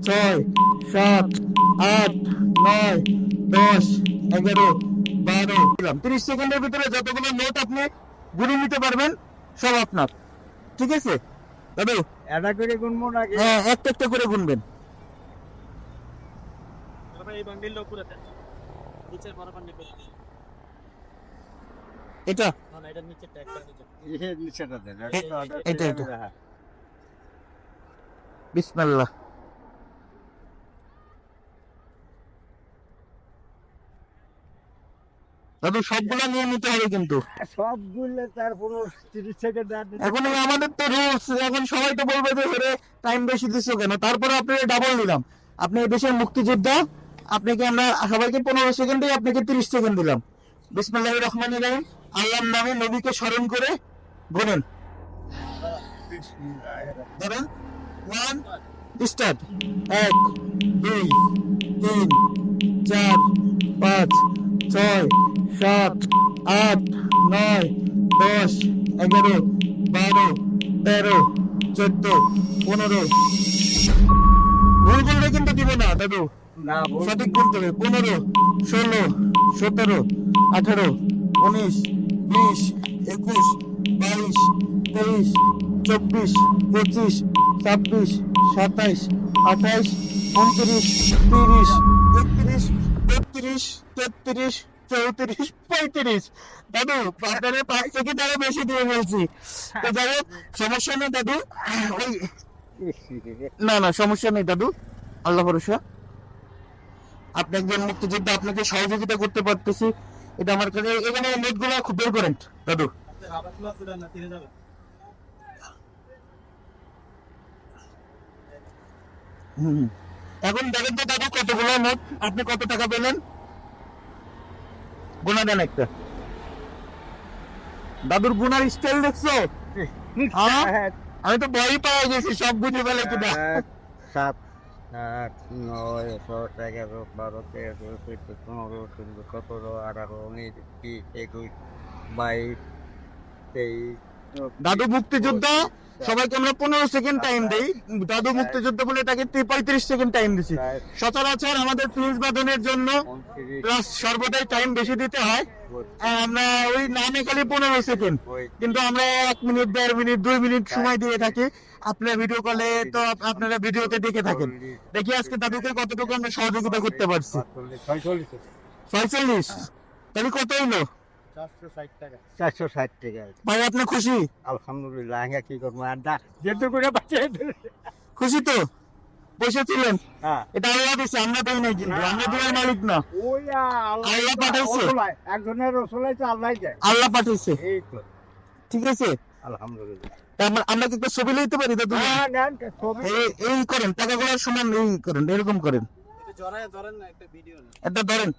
ছয়, সাত, আট, নয়, 10, 11, 12, 30 সেকেন্ডের ভিতরে যতগুলো নোট আপনি গুনে নিতে পারবেন সব আপনার। ঠিক আছে দাদু? এটা করে গুনবো নাকি? হ্যাঁ, একটা একটা করে গুনবেন। এই বান্ডিলটা উপরে দেন, নিচের বড় বান্ডিল করে দেন। এটা না না, এটা নিচেরটা একটা নিচে। এই নিচেটা দেন। এটা বিসমিল্লাহ। দাদু সবগুলা নিয়ে নিতে হবে কিন্তু। সবগুলো তার 30 সেকেন্ড। এখন আমাদের তো রুলস, এখন সবাই তো বলবে যে হেরে টাইম বেশি দিছো কেন, তারপরে আপনাকে ডাবল দিলাম। আপনি এই দেশের মুক্তিযোদ্ধা, আপনাকে আমরা সবাইকে 15 সেকেন্ডে আপনাকে 30 সেকেন্ড দিলাম। বিসমিল্লাহির রহমানির রহিম, আল্লাহর নামে নবীকে স্মরণ করে গুনেন। ধরেন 1 স্টার্ট। 1, 2, 3, 4, 5, 6, 7, 8, 9, 10, 11, 12, 13, 14, 15। ভুল করলে কিন্তু দিব না দাদু, না সঠিক বলতে হবে। 15, 16, 17, 18, 19, 20, 21, 22, 23, 24, 25, 26, 27, 28, 29, 30, 31, 32, 33, 34, 35। দাদু আপনাদের 5 থেকে তারা বেশি দিয়ে বলছি। তো যাই হোক, সমস্যা নেই দাদু। ওই না না, সমস্যা নেই দাদু, আল্লাহ ভরসা। আপনি একজন মুক্তিযোদ্ধা, আপনাকে সহযোগিতা করতে পারতেছি, এটা আমার কাছে। এখানে নোটগুলো খুব বের করেন দাদু। রাবাতুল্লাহ সুলান না তিনে যাবে। হুম। এখন দেখেন তো দাদু কতগুলো নোট, আপনি কত টাকা পেলেন? গোনা দেন একটা। দাদুর গুনার স্টাইল দেখছো? আমি তো ভয়ই পাওয়া গেছি সব গুনে ফেলে কিনা। 7, 8, 9, 10, 11, 12, 13, 14, 15, 16, 17, 18, 19, 20, 21, 22, 23। দাদু মুক্তিযোদ্ধা, সবাইকে আমরা 15 সেকেন্ড টাইম দেই। দাদু মুক্তিযোদ্ধা বলে তাকে 35 সেকেন্ড টাইম দিছি। সচরাচর আমাদের ফিউজ বাঁধনের জন্য প্লাস সর্বদাই টাইম বেশি দিতে হয়। আমরা ওই নামে খালি 15 সেকেন্ড, কিন্তু আমরা 1 মিনিট, 1.5 মিনিট, 2 মিনিট সময় দিয়ে থাকি। আপনার ভিডিও কলে তো আপনারা ভিডিওতে দেখে থাকেন। দেখি আজকে দাদুকে কতটুকু আমরা সহযোগিতা করতে পারছি। 45, তাহলে কত হইলো? 460 টাকা। 460 টাকা। ভাই আপনি খুশি? আলহামদুলিল্লাহ। কি করবো আর যেহেতু করে বাঁচিয়ে খুশি তো? বসে ছিলেন? হ্যাঁ। এটা আল্লাহ দিছে, আমরা দেই নাই কিন্তু, আমরা দেওয়ার মালিক না। ওই আল্লাহ পাঠাইছে। একজনের রসুলাই তো আল্লাহ যায়। আল্লাহ পাঠাইছে। এই তো ঠিক আছে, আলহামদুলিল্লাহ। আমরা কি একটা ছবি লইতে পারি দাদু? এই করেন, টাকাগুলো সমান এই করেন, এরকম করেন। এটা জড়ায় ধরেন না, একটা ভিডিও না। এটা ধরেন।